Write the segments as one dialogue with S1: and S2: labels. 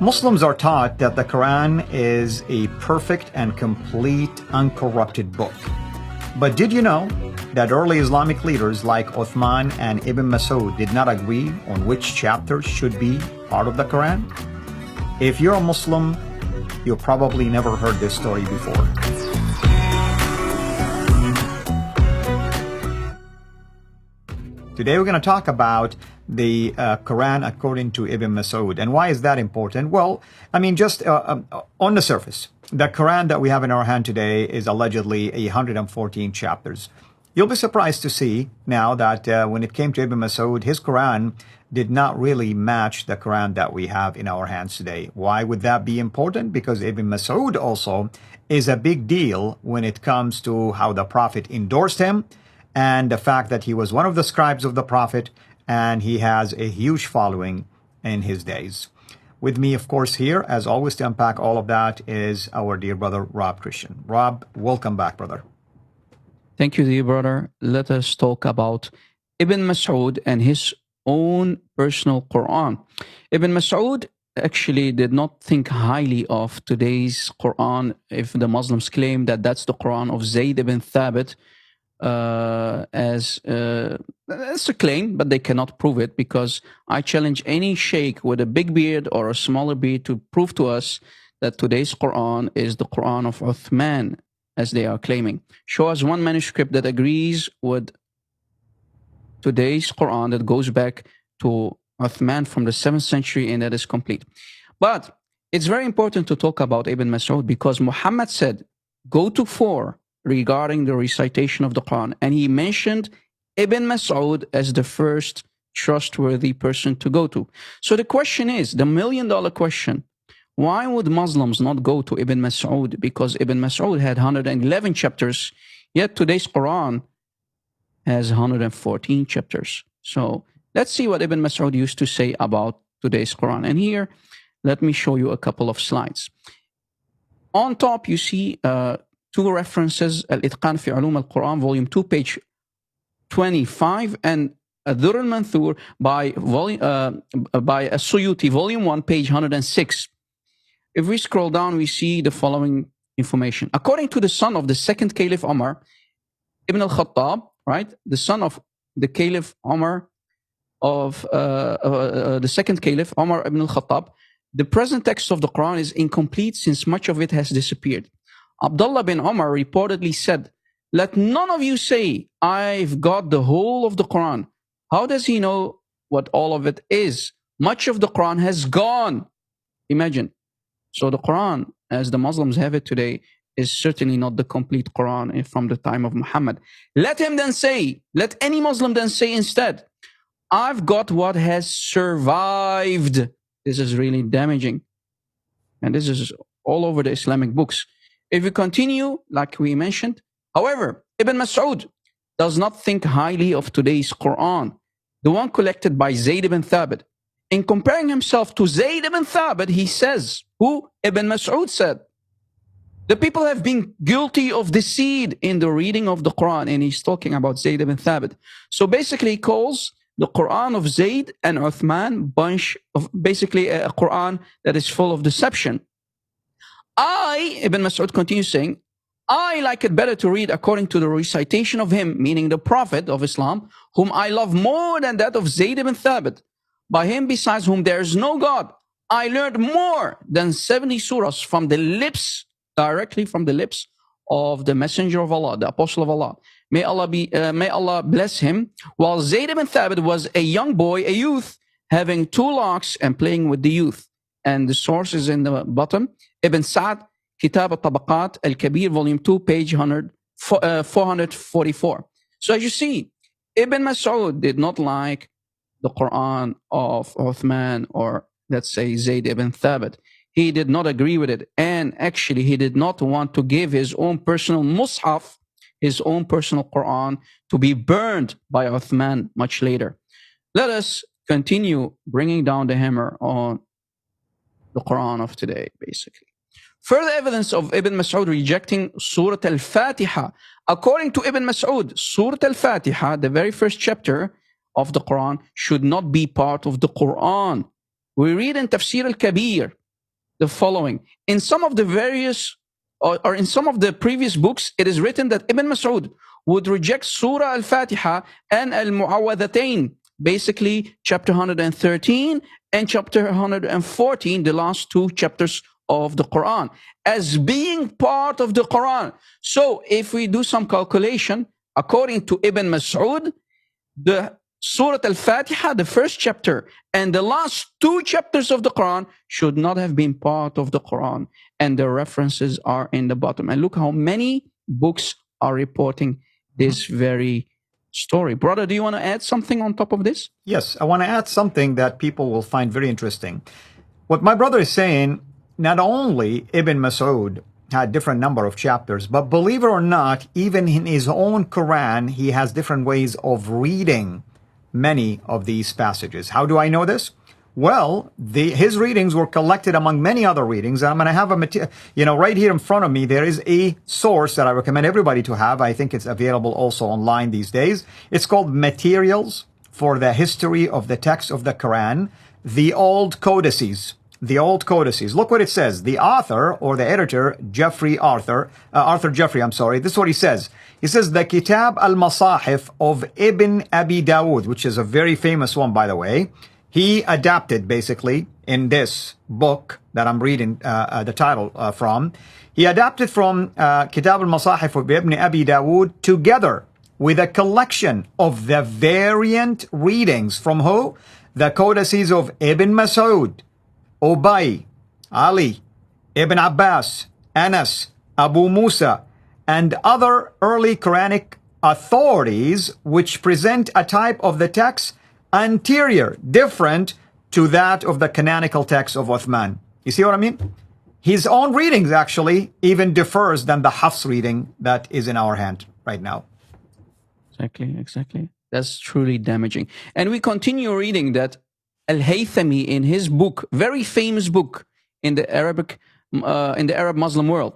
S1: Muslims are taught that the Quran is a perfect and complete uncorrupted book. But did you know that early Islamic leaders like Uthman and Ibn Masud did not agree on which chapters should be part of the Quran? If you're a Muslim, you probably never heard this story before. Today we're going to talk about the Quran according to Ibn Masud. And why is that important? Well, I mean, just on the surface, the Quran that we have in our hand today is allegedly 114 chapters. You'll be surprised to see now that when it came to Ibn Masud, his Quran did not really match the Quran that we have in our hands today. Why would that be important? Because Ibn Masud also is a big deal when it comes to how the Prophet endorsed him, and the fact that he was one of the scribes of the Prophet, and he has a huge following in his days. With me, of course, here, as always, to unpack all of that is our dear brother, Rob Christian. Rob, welcome back, brother.
S2: Thank you, dear brother. Let us talk about Ibn Masud and his own personal Quran. Ibn Masud actually did not think highly of today's Quran if the Muslims claim that that's the Quran of Zayd ibn Thabit, as a claim, but they cannot prove it, because I challenge any sheikh with a big beard or a smaller beard to prove to us that today's Quran is the Quran of Uthman, as they are claiming. Show us one manuscript that agrees with today's Quran that goes back to Uthman from the 7th century, and that is complete. But it's very important to talk about Ibn Masud, because Muhammad said, go to 4 regarding the recitation of the Quran, and he mentioned Ibn Masud as the first trustworthy person to go to. So the question is, the million-dollar question, why would Muslims not go to Ibn Masud? Because Ibn Masud had 111 chapters, yet today's Quran has 114 chapters. So let's see what Ibn Masud used to say about today's Quran. And here, let me show you a couple of slides. On top, you see 2 references, Al-Itqan fi Ulum al-Quran, volume 2, page 25, and Ad-Durr al-Manthur by As-Suyuti, volume 1, page 106. If we scroll down, we see the following information. According to the son of the second Caliph Umar, Ibn al-Khattab, right, the son of the Caliph Umar, of the second Caliph, Umar ibn al-Khattab, the present text of the Quran is incomplete since much of it has disappeared. Abdullah bin Umar reportedly said, let none of you say, I've got the whole of the Quran. How does he know what all of it is? Much of the Quran has gone. Imagine. So the Quran, as the Muslims have it today, is certainly not the complete Quran from the time of Muhammad. Let him then say, let any Muslim then say instead, I've got what has survived. This is really damaging. And this is all over the Islamic books. If we continue, like we mentioned, however, Ibn Masud does not think highly of today's Quran, the one collected by Zayd ibn Thabit. In comparing himself to Zayd ibn Thabit, he says, who Ibn Masud said, the people have been guilty of deceit in the reading of the Quran, and he's talking about Zayd ibn Thabit. So basically he calls the Quran of Zayd and Uthman bunch of basically a Quran that is full of deception. Ibn Masud continues saying, I like it better to read according to the recitation of him, meaning the Prophet of Islam, whom I love more than that of Zayd ibn Thabit. By him besides whom there is no God, I learned more than 70 surahs from the lips, directly from the lips of the Messenger of Allah, the Apostle of Allah. May Allah bless him. While Zayd ibn Thabit was a young boy, a youth, having 2 locks and playing with the youth. And the source is in the bottom. Ibn Sa'd, Kitab al-Tabaqat, Al-Kabir, volume 2, page 444. So as you see, Ibn Masud did not like the Quran of Uthman, or let's say Zayd ibn Thabit. He did not agree with it. And actually, he did not want to give his own personal mushaf, his own personal Quran, to be burned by Uthman much later. Let us continue bringing down the hammer on the Quran of today, basically. Further evidence of Ibn Masud rejecting Surah Al-Fatiha. According to Ibn Masud, Surah Al-Fatiha, the very first chapter of the Quran, should not be part of the Quran. We read in Tafsir Al-Kabir, the following. In some of the various, or in some of the previous books, it is written that Ibn Mas'ud would reject Surah Al-Fatiha and Al-Mu'awwadhatayn, basically chapter 113 and chapter 114, the last two chapters of the Quran, as being part of the Quran. So if we do some calculation, according to Ibn Mas'ud, the Surah Al-Fatiha, the first chapter, and the last two chapters of the Quran should not have been part of the Quran. And the references are in the bottom. And look how many books are reporting this very story. Brother, do you want to add something on top of this?
S1: Yes, I want to add something that people will find very interesting. What my brother is saying, not only Ibn Mas'ud had different number of chapters, but believe it or not, even in his own Quran, he has different ways of reading many of these passages. How do I know this? Well, his readings were collected among many other readings. I'm going to have right here in front of me, there is a source that I recommend everybody to have. I think it's available also online these days. It's called Materials for the History of the Text of the Quran, the Old Codices. The Old Codices. Look what it says. The author, or the editor, Arthur Jeffrey, this is what he says. He says, the Kitab al-Masahif of Ibn Abi Dawud, which is a very famous one, by the way. He adapted, basically, in this book that I'm reading the title from. He adapted from Kitab al-Masahif of Ibn Abi Dawud together with a collection of the variant readings from who? The codices of Ibn Mas'ud, Ubay, Ali, Ibn Abbas, Anas, Abu Musa, and other early Quranic authorities which present a type of the text anterior, different to that of the canonical text of Uthman. You see what I mean? His own readings actually even differs than the Hafs reading that is in our hand right now.
S2: Exactly. That's truly damaging. And we continue reading that Al-Haythami in his book, very famous book in the Arab Muslim world.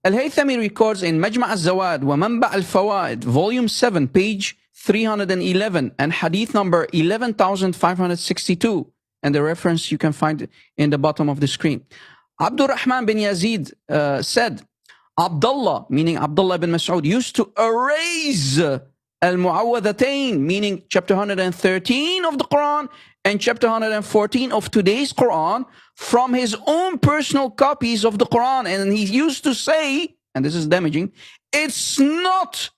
S2: Al-Haythami records in Majma' al-Zawad wa Manba' al-Fawaid, volume 7, page 311, and hadith number 11,562. And the reference you can find in the bottom of the screen. Abdurrahman bin Yazid said, Abdullah, meaning Abdullah bin Mas'ud, used to erase Al-Mu'awwadhatayn, meaning chapter 113 of the Quran and chapter 114 of today's Quran from his own personal copies of the Quran. And he used to say, and this is damaging, it's not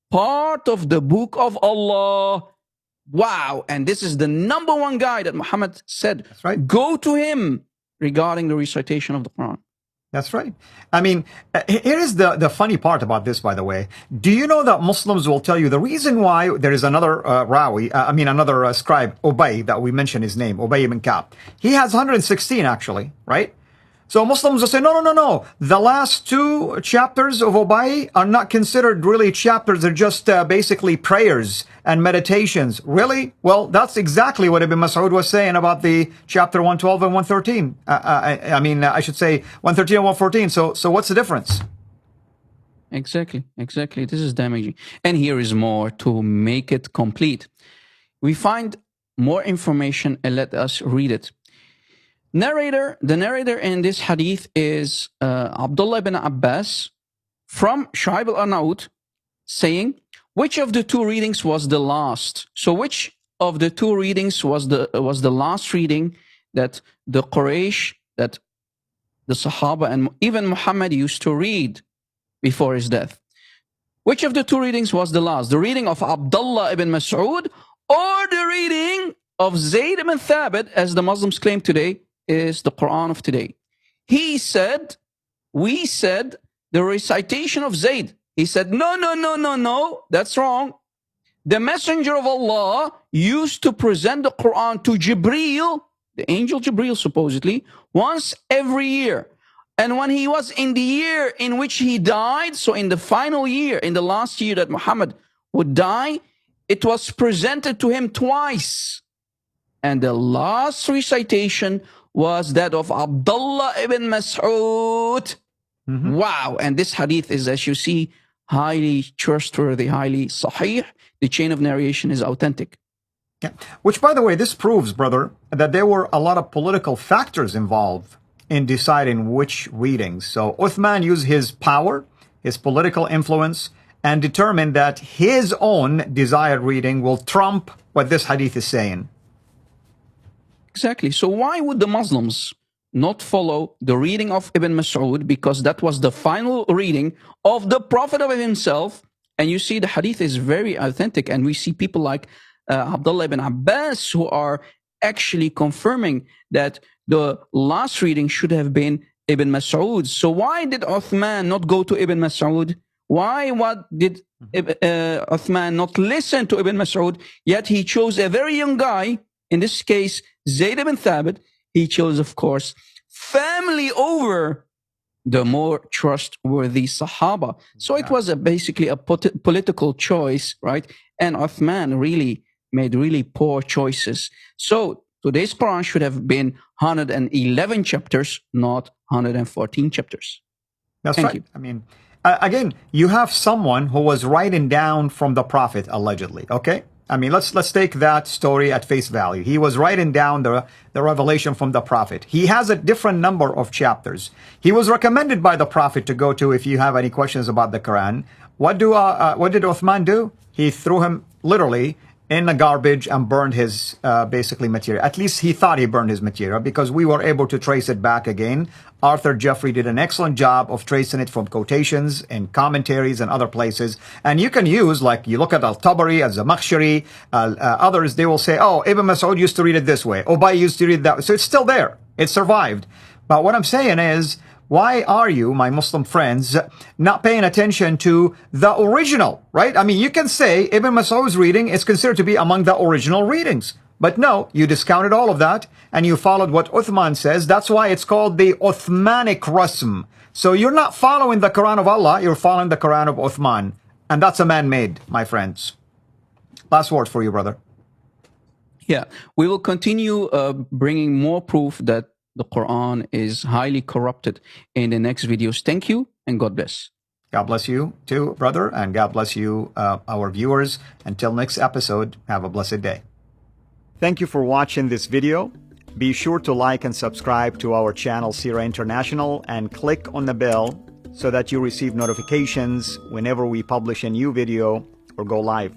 S2: part of the book of Allah. Wow. And this is the number one guy that Muhammad said,
S1: that's right,
S2: go to him regarding the recitation of the Quran.
S1: That's right. I mean, here is the funny part about this, by the way. Do you know that Muslims will tell you the reason why there is another another scribe, Ubay, that we mentioned his name, Ubay ibn Ka'b. He has 116 actually, right? So Muslims will say, no. The last two chapters of Ubay are not considered really chapters. They're just basically prayers and meditations. Really? Well, that's exactly what Ibn Mas'ud was saying about the chapter 112 and 113. I should say 113 and 114. So what's the difference?
S2: Exactly. This is damaging. And here is more to make it complete. We find more information and let us read it. The narrator in this hadith is Abdullah ibn Abbas from Shu'aib al-Arnaut, saying, which of the two readings was the last? So which of the two readings was the last reading that the Quraysh, that the Sahaba and even Muhammad used to read before his death? Which of the two readings was the last? The reading of Abdullah ibn Mas'ud or the reading of Zayd ibn Thabit, as the Muslims claim today, is the Quran of today? We said, the recitation of Zayd. He said, no, that's wrong. The Messenger of Allah used to present the Quran to Jibreel, the angel Jibreel supposedly, once every year. And when he was in the year in which he died, so in the final year, in the last year that Muhammad would die, it was presented to him twice. And the last recitation was that of Abdullah ibn Mas'ud. Wow. And this hadith is, as you see, highly trustworthy, highly sahih. The chain of narration is authentic.
S1: Yeah. Which, by the way, this proves, brother, that there were a lot of political factors involved in deciding which readings. So Uthman used his power, his political influence, and determined that his own desired reading will trump what this hadith is saying.
S2: Exactly. So why would the Muslims not follow the reading of Ibn Mas'ud? Because that was the final reading of the Prophet of himself. And you see the hadith is very authentic. And we see people like Abdullah ibn Abbas who are actually confirming that the last reading should have been Ibn Mas'ud. So why did Uthman not go to Ibn Mas'ud? What did Uthman not listen to Ibn Mas'ud? Yet he chose a very young guy, in this case, Zayd ibn Thabit. He chose, of course, family over the more trustworthy Sahaba. So it was basically a political choice, right? And Uthman really made really poor choices. So today's Quran should have been 111 chapters, not 114 chapters.
S1: That's right. You. I mean, again, you have someone who was writing down from the Prophet, allegedly, okay? I mean, let's take that story at face value. He was writing down the revelation from the Prophet. He has a different number of chapters. He was recommended by the Prophet to go to if you have any questions about the Quran. What did Uthman do? He threw him literally in the garbage and burned his basically material. At least he thought he burned his material, because we were able to trace it back again. Arthur Jeffrey did an excellent job of tracing it from quotations and commentaries and other places. And you can use, like, you look at Al-Tabari, Az-Zamakhshari, others, they will say, oh, Ibn Mas'ud used to read it this way. Ubay used to read it that way. So it's still there. It survived. But what I'm saying is, why are you, my Muslim friends, not paying attention to the original, right? I mean, you can say Ibn Mas'ud's reading is considered to be among the original readings. But no, you discounted all of that and you followed what Uthman says. That's why it's called the Uthmanic Rasm. So you're not following the Quran of Allah, you're following the Quran of Uthman. And that's a man-made, my friends. Last word for you, brother.
S2: Yeah, we will continue bringing more proof that the Quran is highly corrupted in the next videos. Thank you and God bless.
S1: God bless you too, brother, and God bless you, our viewers. Until next episode, have a blessed day. Thank you for watching this video. Be sure to like and subscribe to our channel, CIRA International, and click on the bell so that you receive notifications whenever we publish a new video or go live.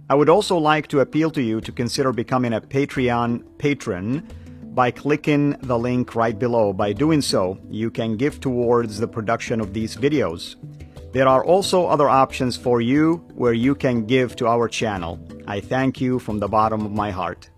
S1: I would also like to appeal to you to consider becoming a Patreon patron by clicking the link right below. By doing so, you can give towards the production of these videos. There are also other options for you where you can give to our channel. I thank you from the bottom of my heart.